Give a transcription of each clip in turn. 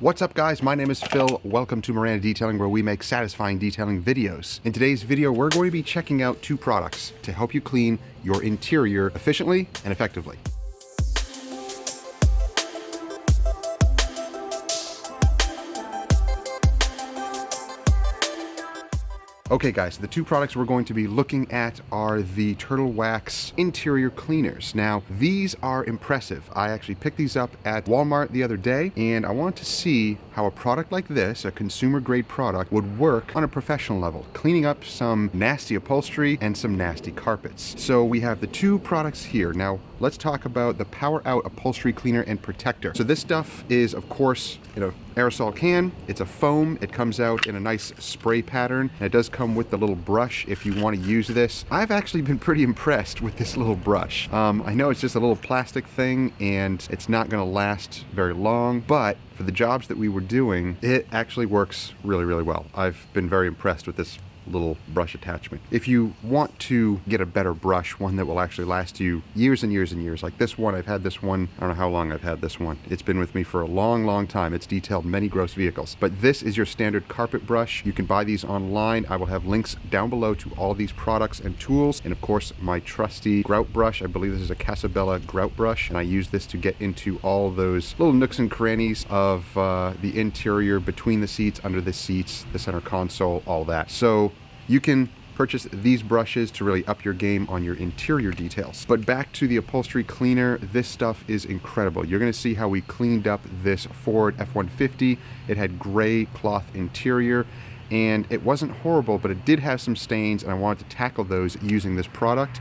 What's up guys, my name is Phil. Welcome to Miranda Detailing, where we make satisfying detailing videos. In today's video, we're going to be checking out two products to help you clean your interior efficiently and effectively. Okay guys, the two products we're going to be looking at are the Turtle Wax interior cleaners. Now, these are impressive. I actually picked these up at Walmart the other day, and I wanted to see how a product like this, a consumer grade product, would work on a professional level, cleaning up some nasty upholstery and some nasty carpets. So we have the two products here. Now, let's talk about the Power Out Upholstery Cleaner and Protector. So this stuff is, of course, aerosol can. It's a foam. It comes out in a nice spray pattern, and it does come with the little brush if you want to use this. I've actually been pretty impressed with this little brush. I know it's just a little plastic thing and it's not going to last very long, but for the jobs that we were doing, it actually works really, really well. I've been very impressed with this little brush attachment. If you want to get a better brush, one that will actually last you years and years and years, like this one, I've had this one, I don't know how long I've had this one. It's been with me for a long, long time. It's detailed many gross vehicles. But this is your standard carpet brush. You can buy these online. I will have links down below to all these products and tools. And of course, my trusty grout brush. I believe this is a Casabella grout brush, and I use this to get into all those little nooks and crannies of the interior, between the seats, under the seats, the center console, all that. So you can purchase these brushes to really up your game on your interior details. But back to the upholstery cleaner, this stuff is incredible. You're gonna see how we cleaned up this Ford F-150. It had gray cloth interior, and it wasn't horrible, but it did have some stains, and I wanted to tackle those using this product,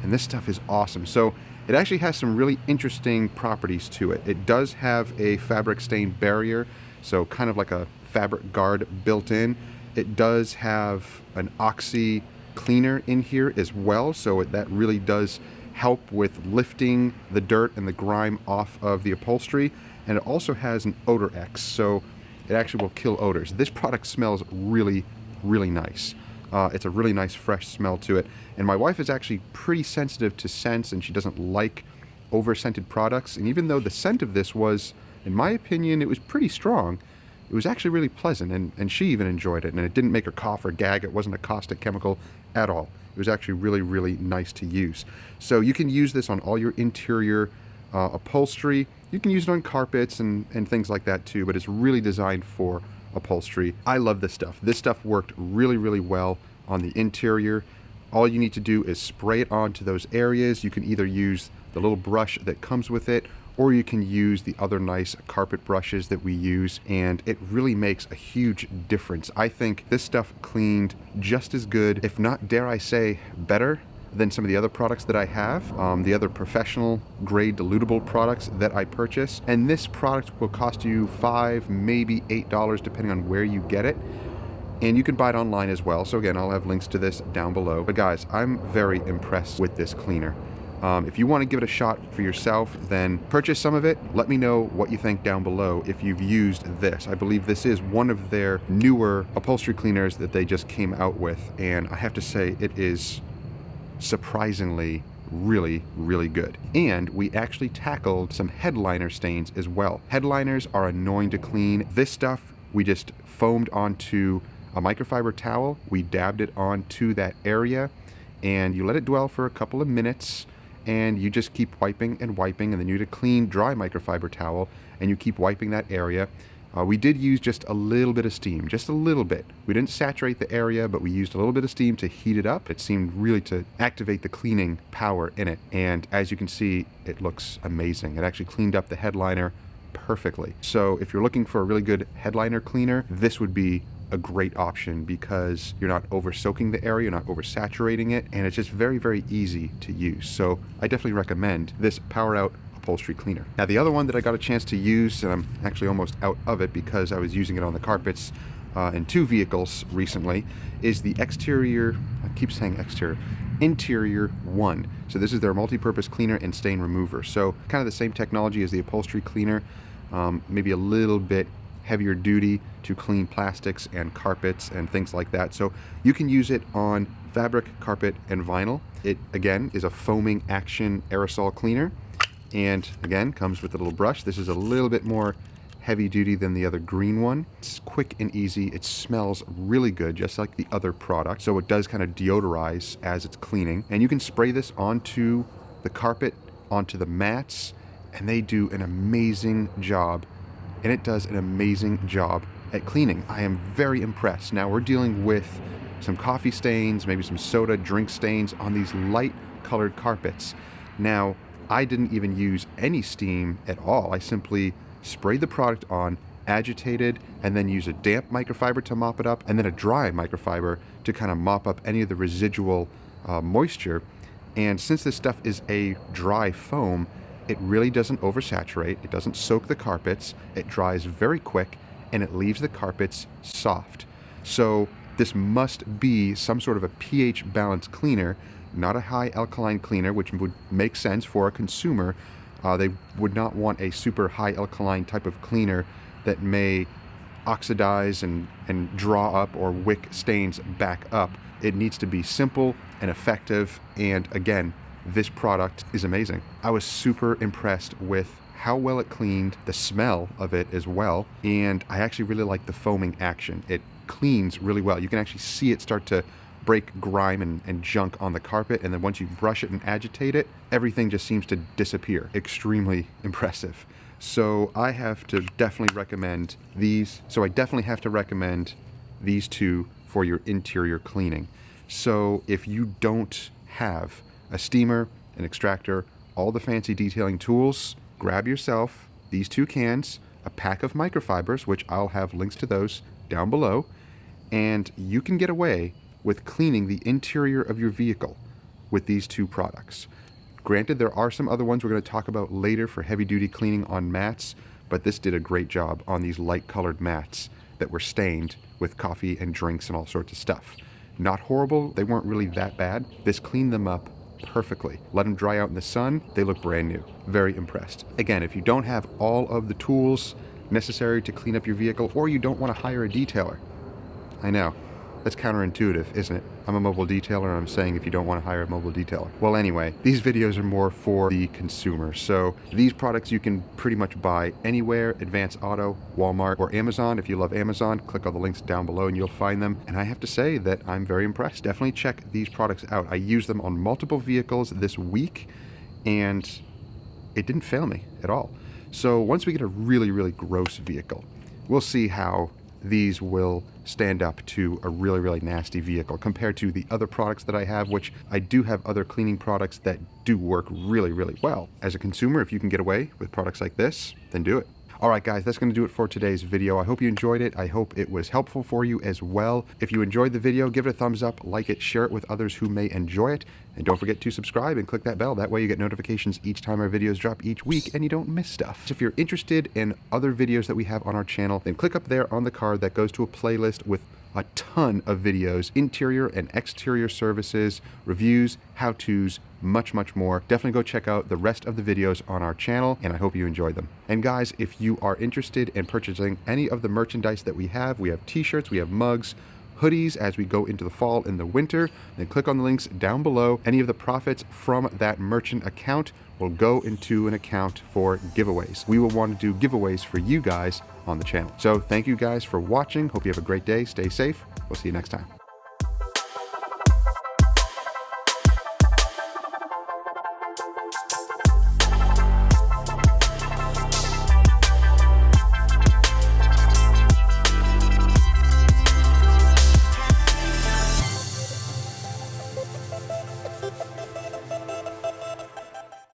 and this stuff is awesome. So it actually has some really interesting properties to it. It does have a fabric stain barrier, so kind of like a fabric guard built in. It does have an oxy cleaner in here as well, so that really does help with lifting the dirt and the grime off of the upholstery. And it also has an odor X, so it actually will kill odors. This product smells really, really nice. It's a really nice fresh smell to it. And my wife is actually pretty sensitive to scents, and she doesn't like over-scented products. And even though the scent of this was, in my opinion, it was pretty strong, it was actually really pleasant, and she even enjoyed it, and it didn't make her cough or gag. It wasn't a caustic chemical at all. It was actually really, really nice to use. So you can use this on all your interior upholstery. You can use it on carpets and things like that too, but it's really designed for upholstery. I love this stuff. This stuff worked really, really well on the interior. All you need to do is spray it onto those areas. You can either use the little brush that comes with it, or you can use the other nice carpet brushes that we use, and it really makes a huge difference. I think this stuff cleaned just as good, if not, dare I say, better than some of the other products that I have, the other professional grade dilutable products that I purchase. And this product will cost you $5, maybe $8, depending on where you get it. And you can buy it online as well. So again, I'll have links to this down below. But guys, I'm very impressed with this cleaner. If you want to give it a shot for yourself, then purchase some of it. Let me know what you think down below if you've used this. I believe this is one of their newer upholstery cleaners that they just came out with, and I have to say it is surprisingly really, really good. And we actually tackled some headliner stains as well. Headliners are annoying to clean. This stuff we just foamed onto a microfiber towel. We dabbed it onto that area, and you let it dwell for a couple of minutes, and you just keep wiping and wiping, and then you get a clean, dry microfiber towel, and you keep wiping that area. We did use just a little bit of steam, just a little bit. We didn't saturate the area, but we used a little bit of steam to heat it up. It seemed really to activate the cleaning power in it, and as you can see, it looks amazing. It actually cleaned up the headliner perfectly. So if you're looking for a really good headliner cleaner, this would be a great option, because you're not over soaking the area, you're not oversaturating it, and it's just very, very easy to use. So I definitely recommend this Power Out Upholstery Cleaner. Now, the other one that I got a chance to use, and I'm actually almost out of it because I was using it on the carpets in two vehicles recently, is the exterior, I keep saying exterior, Interior 1. So this is their multi-purpose cleaner and stain remover. So kind of the same technology as the upholstery cleaner, maybe a little bit heavier duty to clean plastics and carpets and things like that. So you can use it on fabric, carpet, and vinyl. It, again, is a foaming action aerosol cleaner, and again, comes with a little brush. This is a little bit more heavy duty than the other green one. It's quick and easy. It smells really good, just like the other product. So it does kind of deodorize as it's cleaning. And you can spray this onto the carpet, onto the mats, and they do an amazing job. And it does an amazing job at cleaning. I am very impressed. Now we're dealing with some coffee stains, maybe some soda drink stains on these light colored carpets. Now, I didn't even use any steam at all. I simply sprayed the product on, agitated, and then use a damp microfiber to mop it up, and then a dry microfiber to kind of mop up any of the residual moisture. And since this stuff is a dry foam, it really doesn't oversaturate, it doesn't soak the carpets, it dries very quick, and it leaves the carpets soft. So this must be some sort of a pH balanced cleaner, not a high alkaline cleaner, which would make sense for a consumer. They would not want a super high alkaline type of cleaner that may oxidize and draw up or wick stains back up. It needs to be simple and effective, and again, this product is amazing. I was super impressed with how well it cleaned, the smell of it as well, and I actually really like the foaming action. It cleans really well. You can actually see it start to break grime and junk on the carpet, and then once you brush it and agitate it, everything just seems to disappear. Extremely impressive. So I have to definitely recommend these. So I definitely have to recommend these two for your interior cleaning. So if you don't have a steamer, an extractor, all the fancy detailing tools, grab yourself these two cans, a pack of microfibers, which I'll have links to those down below, and you can get away with cleaning the interior of your vehicle with these two products. Granted, there are some other ones we're going to talk about later for heavy duty cleaning on mats, but this did a great job on these light colored mats that were stained with coffee and drinks and all sorts of stuff. Not horrible, they weren't really that bad. This cleaned them up perfectly. Let them dry out in the sun, they look brand new. Very impressed. Again, if you don't have all of the tools necessary to clean up your vehicle, or you don't want to hire a detailer, I know, that's counterintuitive, isn't it? I'm a mobile detailer and I'm saying if you don't want to hire a mobile detailer. Well, anyway, these videos are more for the consumer. So these products you can pretty much buy anywhere, Advance Auto, Walmart, or Amazon. If you love Amazon, click all the links down below and you'll find them. And I have to say that I'm very impressed. Definitely check these products out. I used them on multiple vehicles this week and it didn't fail me at all. So once we get a really, really gross vehicle, we'll see how these will stand up to a really, really nasty vehicle compared to the other products that I have, which I do have other cleaning products that do work really, really well. As a consumer, if you can get away with products like this, then do it. All right, guys, that's going to do it for today's video. I hope you enjoyed it. I hope it was helpful for you as well. If you enjoyed the video, give it a thumbs up, like it, share it with others who may enjoy it. And don't forget to subscribe and click that bell. That way you get notifications each time our videos drop each week and you don't miss stuff. If you're interested in other videos that we have on our channel, then click up there on the card that goes to a playlist with a ton of videos, interior and exterior services, reviews, how-tos, much, much more. Definitely go check out the rest of the videos on our channel, and I hope you enjoyed them. And guys, if you are interested in purchasing any of the merchandise that we have t-shirts, we have mugs, hoodies as we go into the fall and the winter, then click on the links down below. Any of the profits from that merchant account will go into an account for giveaways. We will want to do giveaways for you guys on the channel. So thank you guys for watching. Hope you have a great day. Stay safe. We'll see you next time.